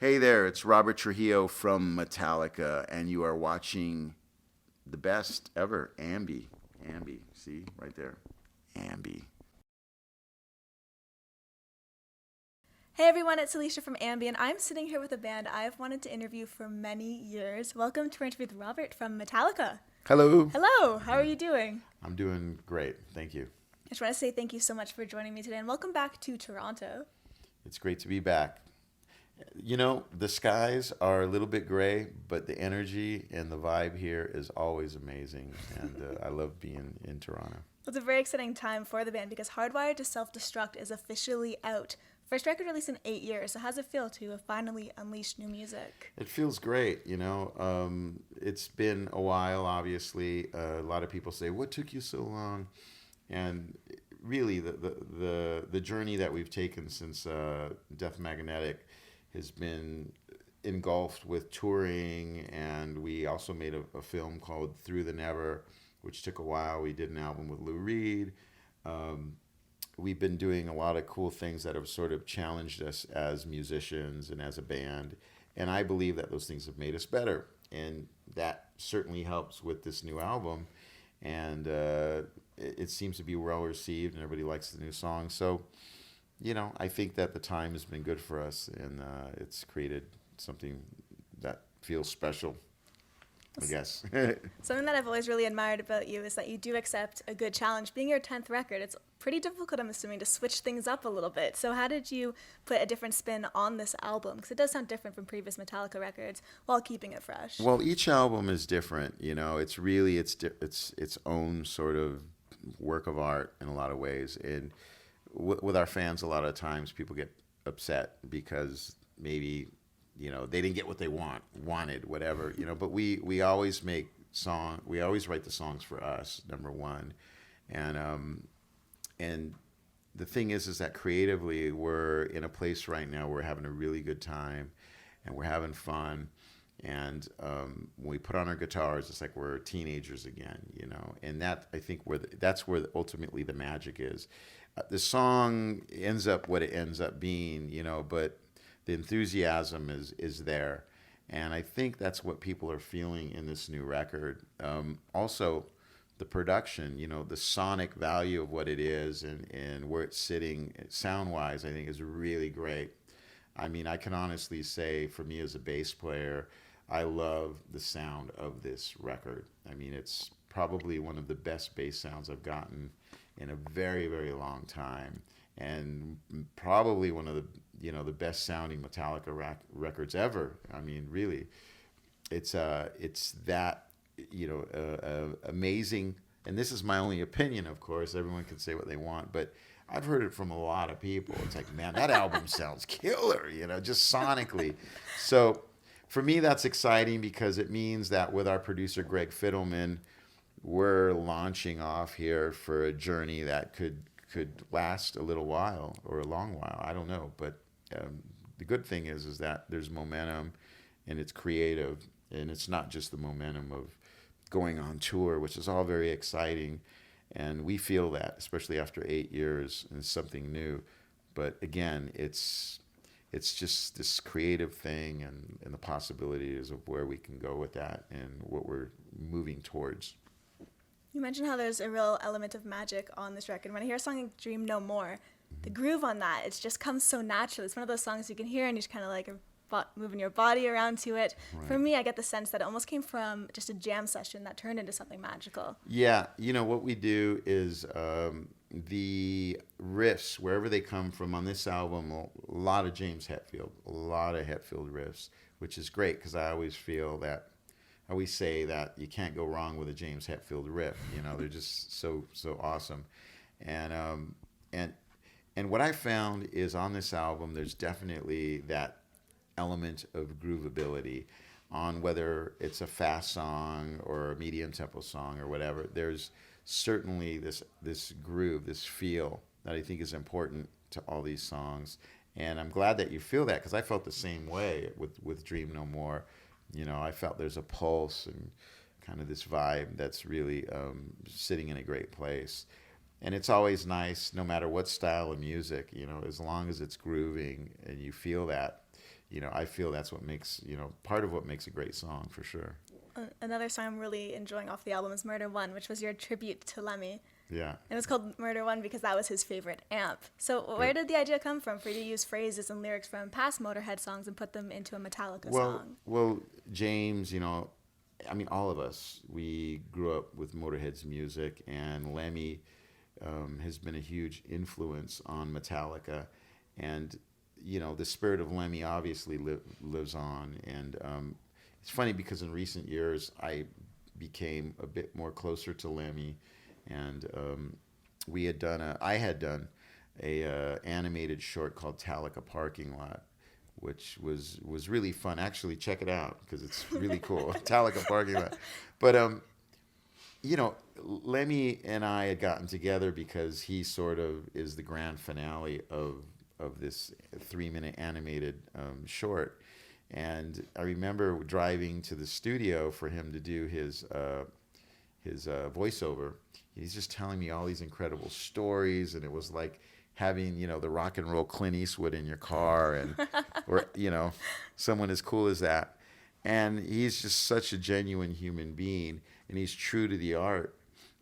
Hey there, it's Robert Trujillo from Metallica, and you are watching the best ever, AMBY. AMBY, see right there, AMBY. Hey everyone, it's Alicia from AMBY, and I'm sitting here with a band I've wanted to interview for many years. Welcome to our interview with Robert from Metallica. Hello. Hello, how are you doing? I'm doing great, thank you. I just want to say thank you so much for joining me today, and welcome back to Toronto. It's great to be back. You know, the skies are a little bit gray, but the energy and the vibe here is always amazing, and I love being in Toronto. It's a very exciting time for the band because Hardwired to Self-Destruct is officially out. First record released in 8 years, so how does it feel to have finally unleashed new music? It feels great, you know. It's been a while, obviously. A lot of people say, "What took you so long?" And really, the journey that we've taken since Death Magnetic has been engulfed with touring, and we also made a film called Through the Never, which took a while. We did an album with Lou Reed. We've been doing a lot of cool things that have sort of challenged us as musicians and as a band. And I believe that those things have made us better. And that certainly helps with this new album. And it seems to be well received, and everybody likes the new song. So, you know, I think that the time has been good for us, and it's created something that feels special, I guess. Something that I've always really admired about you is that you do accept a good challenge. Being your 10th record, it's pretty difficult, I'm assuming, to switch things up a little bit. So how did you put a different spin on this album? Because it does sound different from previous Metallica records while keeping it fresh. Well, each album is different. You know, it's really its own sort of work of art in a lot of ways. And with our fans, a lot of times people get upset because maybe, you know, they didn't get what they wanted, whatever, you know. But we always we always write the songs for us, number one, and the thing is that creatively we're in a place right now where we're having a really good time, and we're having fun, and when we put on our guitars, it's like we're teenagers again, you know. And that, I think, that's where ultimately the magic is. The song ends up what it ends up being, you know, but the enthusiasm is there, and I think that's what people are feeling in this new record. Also, the production, you know, the sonic value of what it is, and where it's sitting sound-wise, I think is really great. I mean, I can honestly say, for me as a bass player, I love the sound of this record. I mean, it's probably one of the best bass sounds I've gotten in a very, very long time, and probably one of the, you know, the best sounding Metallica records ever. I mean, really, it's that, you know, amazing. And this is my only opinion, of course. Everyone can say what they want, but I've heard it from a lot of people. It's like, man, that album sounds killer, you know, just sonically. So for me, that's exciting because it means that with our producer Greg Fiddleman, we're launching off here for a journey that could last a little while or a long while. I don't know, but the good thing is that there's momentum, and it's creative, and it's not just the momentum of going on tour, which is all very exciting, and we feel that, especially after 8 years, and it's something new. But again, it's just this creative thing, and the possibilities of where we can go with that and what we're moving towards. You mentioned how there's a real element of magic on this record. When I hear a song like Dream No More, the groove on that, it just comes so naturally. It's one of those songs you can hear and you just kind of like are moving your body around to it. Right. For me, I get the sense that it almost came from just a jam session that turned into something magical. Yeah, you know, what we do is the riffs, wherever they come from on this album, a lot of James Hetfield, a lot of Hetfield riffs, which is great because I always say that you can't go wrong with a James Hetfield riff. You know, they're just so awesome. And what I found is on this album, there's definitely that element of groovability on whether it's a fast song or a medium tempo song or whatever. There's certainly this groove, this feel that I think is important to all these songs. And I'm glad that you feel that, because I felt the same way with Dream No More. You know, I felt there's a pulse and kind of this vibe that's really sitting in a great place. And it's always nice, no matter what style of music, you know, as long as it's grooving and you feel that, I feel that's what makes, part of what makes a great song for sure. Another song I'm really enjoying off the album is Murder One, which was your tribute to Lemmy. Yeah. And it was called Murder One because that was his favorite amp. So where did the idea come from for you to use phrases and lyrics from past Motorhead songs and put them into a Metallica song? Well, James, all of us, we grew up with Motorhead's music, and Lemmy has been a huge influence on Metallica. And, the spirit of Lemmy obviously lives on. And it's funny because in recent years, I became a bit more closer to Lemmy. And I had done a animated short called Metallica Parking Lot, which was really fun. Actually, check it out because it's really cool. Metallica Parking Lot. But Lemmy and I had gotten together because he sort of is the grand finale of this 3-minute animated short. And I remember driving to the studio for him to do his voiceover. He's just telling me all these incredible stories, and it was like having, the rock and roll Clint Eastwood in your car, and or someone as cool as that. And he's just such a genuine human being, and he's true to the art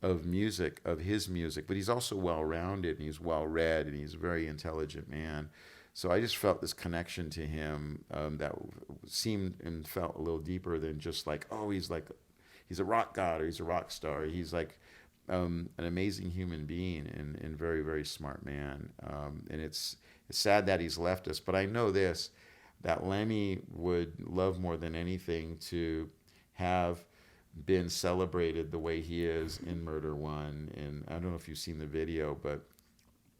of music, of his music, but he's also well-rounded, and he's well-read, and he's a very intelligent man. So I just felt this connection to him that seemed and felt a little deeper than just like, oh, he's a rock god or he's a rock star. He's like an amazing human being and very, very smart man. And it's sad that he's left us. But I know this, that Lemmy would love more than anything to have been celebrated the way he is in Murder One. And I don't know if you've seen the video, but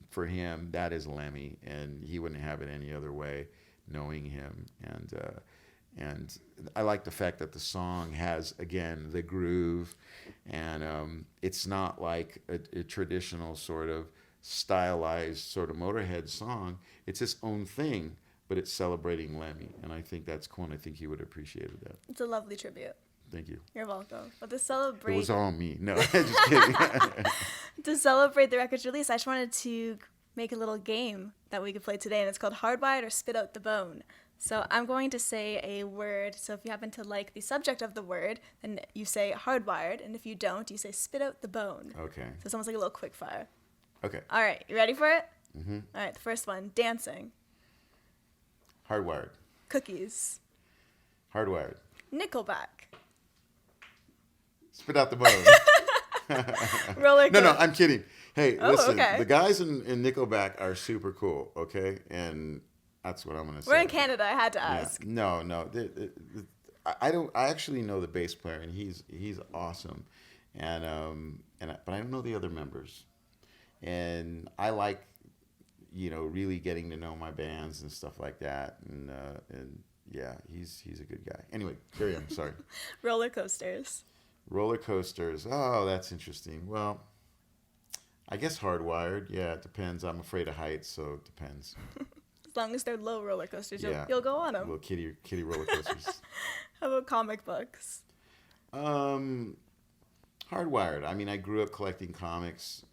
for him, that is Lemmy. And he wouldn't have it any other way, knowing him. And I like the fact that the song has, again, the groove, and it's not like a traditional sort of stylized sort of Motorhead song. It's its own thing, but it's celebrating Lemmy, and I think that's cool, and I think he would have appreciated that. It's a lovely tribute. Thank you. You're welcome. But to celebrate... It was all me. No, just kidding. To celebrate the record's release, I just wanted to make a little game that we could play today, and it's called Hardwired or Spit Out the Bone. So I'm going to say a word, so if you happen to like the subject of the word, then you say hardwired, and if you don't, you say spit out the bone. Okay. So it's almost like a little quick fire. Okay. All right, you ready for it? Mm-hmm. All right, the first one, dancing. Hardwired. Cookies. Hardwired. Nickelback. Spit out the bone. Roller coaster. No, I'm kidding. Hey, listen, okay. The guys in Nickelback are super cool, okay? And that's what I'm going to say. We're in Canada, I had to ask. Yeah. No. I actually know the bass player, and he's awesome. But I don't know the other members. And I like, really getting to know my bands and stuff like that. And yeah, he's a good guy. Anyway, carry on. Sorry. Roller coasters. Roller coasters. Oh, that's interesting. Well, I guess hardwired. Yeah, it depends. I'm afraid of heights, so it depends. As long as they're low roller coasters, Yeah. you'll go on them. Little kitty roller coasters. How about comic books? Hardwired. I mean, I grew up collecting comics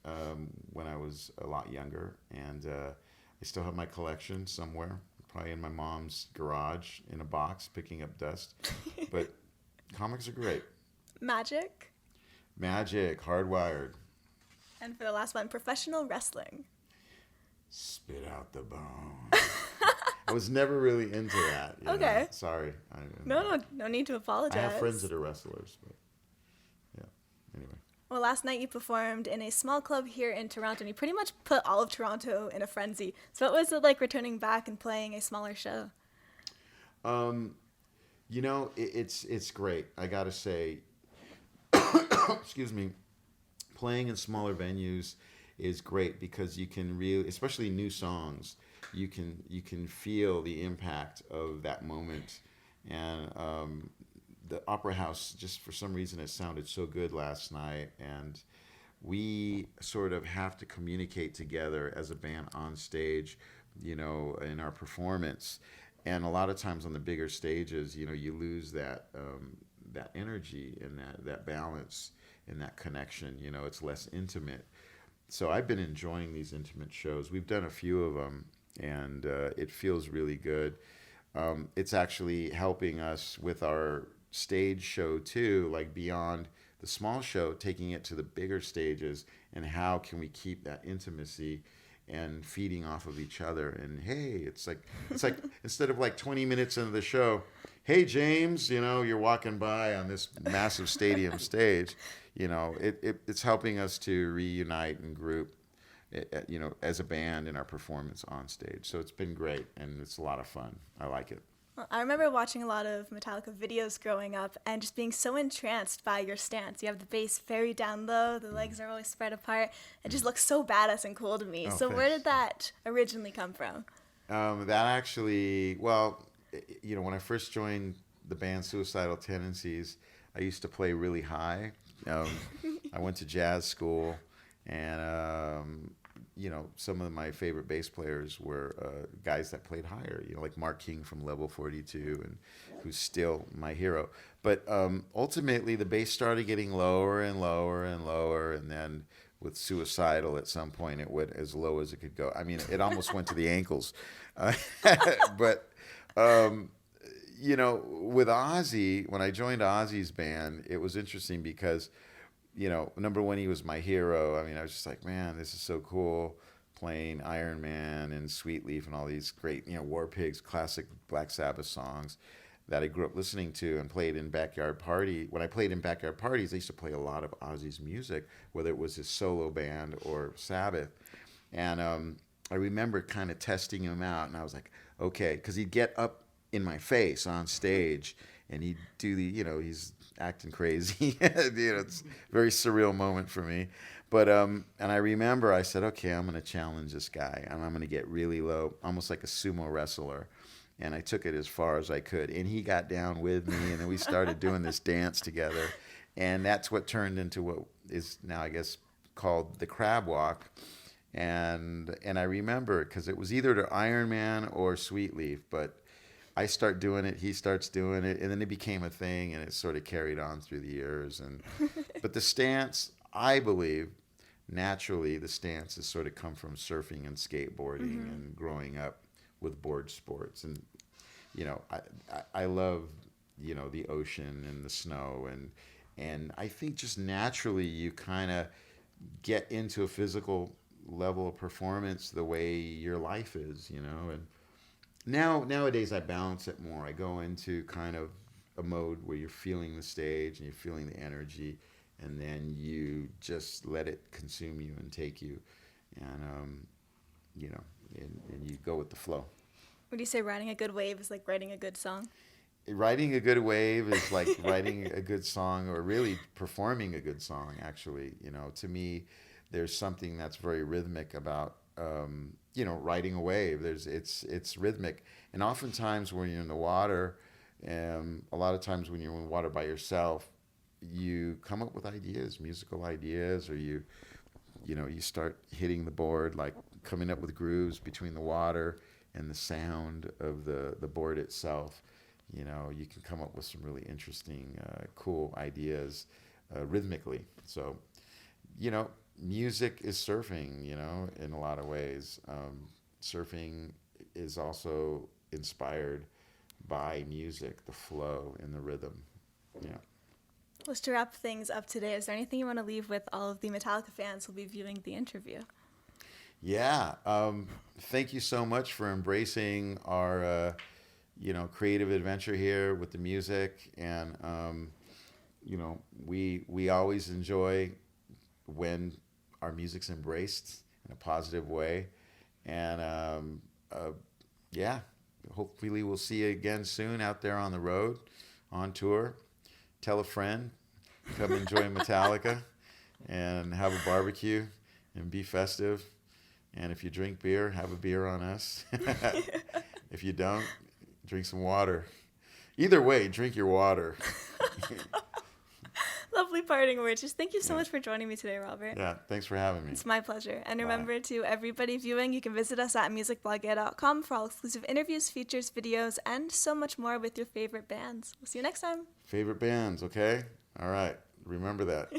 when I was a lot younger, and I still have my collection somewhere, probably in my mom's garage in a box, picking up dust. But comics are great. Magic. Hardwired. And for the last one, professional wrestling. Spit out the bone. I was never really into that. Okay. Sorry. No need to apologize. I have friends that are wrestlers, but yeah. Anyway. Well, last night you performed in a small club here in Toronto, and you pretty much put all of Toronto in a frenzy. So what was it like returning back and playing a smaller show? It's great. I got to say, excuse me, playing in smaller venues is great because you can really, especially new songs, you can feel the impact of that moment. And the Opera House, just for some reason, it sounded so good last night. And we sort of have to communicate together as a band on stage, in our performance. And a lot of times on the bigger stages, you lose that energy and that balance and that connection. It's less intimate. So I've been enjoying these intimate shows. We've done a few of them, and it feels really good. it's actually helping us with our stage show too, like beyond the small show, taking it to the bigger stages, and how can we keep that intimacy and feeding off of each other. And hey, it's like instead of like 20 minutes into the show, hey James, you're walking by on this massive stadium stage, it's helping us to reunite and group, as a band in our performance on stage. So it's been great, and it's a lot of fun. I like it. Well, I remember watching a lot of Metallica videos growing up and just being so entranced by your stance. You have the bass very down low, the legs are really spread apart. It just looks so badass and cool to me. So Thanks. Where did that originally come from? That actually, when I first joined the band Suicidal Tendencies, I used to play really high. I went to jazz school, and some of my favorite bass players were guys that played higher, like Mark King from Level 42, and who's still my hero. But ultimately, the bass started getting lower and lower and lower, and then with Suicidal, at some point, it went as low as it could go. I mean, it almost went to the ankles. But with Ozzy, when I joined Ozzy's band, it was interesting because, number one, he was my hero. I mean, I was just like, man, this is so cool, playing Iron Man and Sweet Leaf and all these great, War Pigs, classic Black Sabbath songs that I grew up listening to and played in backyard party. When I played in backyard parties, I used to play a lot of Ozzy's music, whether it was his solo band or Sabbath. And I remember kind of testing him out, and I was like, okay, because he'd get up in my face on stage, and he'd do he's acting crazy. It's a very surreal moment for me. But and I remember I said, okay, I'm going to challenge this guy, and I'm going to get really low, almost like a sumo wrestler. And I took it as far as I could, and he got down with me, and then we started doing this dance together, and that's what turned into what is now, I guess, called the Crab Walk. And I remember, because it was either to Iron Man or Sweet Leaf, but I start doing it, he starts doing it, and then it became a thing, and it sort of carried on through the years. But the stance, I believe, naturally, the stance has sort of come from surfing and skateboarding and growing up with board sports. And, I love, the ocean and the snow. And I think just naturally you kind of get into a physical level of performance the way your life is, and nowadays I balance it more. I go into kind of a mode where you're feeling the stage and you're feeling the energy, and then you just let it consume you and take you, and and you go with the flow. Would you say riding a good wave is like writing a good song? Writing a good wave is like writing a good song, or really performing a good song, actually. To me, there's something that's very rhythmic about, riding a wave. It's rhythmic. And oftentimes when you're in the water, a lot of times when you're in the water by yourself, you come up with ideas, musical ideas, or you start hitting the board, like coming up with grooves between the water and the sound of the board itself. You can come up with some really interesting, cool ideas rhythmically. So, music is surfing, in a lot of ways. Surfing is also inspired by music, the flow and the rhythm. Yeah. Well, to wrap things up today, is there anything you want to leave with all of the Metallica fans who'll be viewing the interview? Yeah. Thank you so much for embracing our, creative adventure here with the music. And, we always enjoy when our music's embraced in a positive way. And, hopefully we'll see you again soon out there on the road, on tour. Tell a friend, come enjoy Metallica and have a barbecue and be festive. And if you drink beer, have a beer on us. If you don't, drink some water. Either way, drink your water. Lovely parting words. Just thank you so much for joining me today, Robert. Yeah, thanks for having me. It's my pleasure. And remember, to everybody viewing, you can visit us at musicblogger.com for all exclusive interviews, features, videos, and so much more with your favorite bands. We'll see you next time. Favorite bands, okay? All right. Remember that.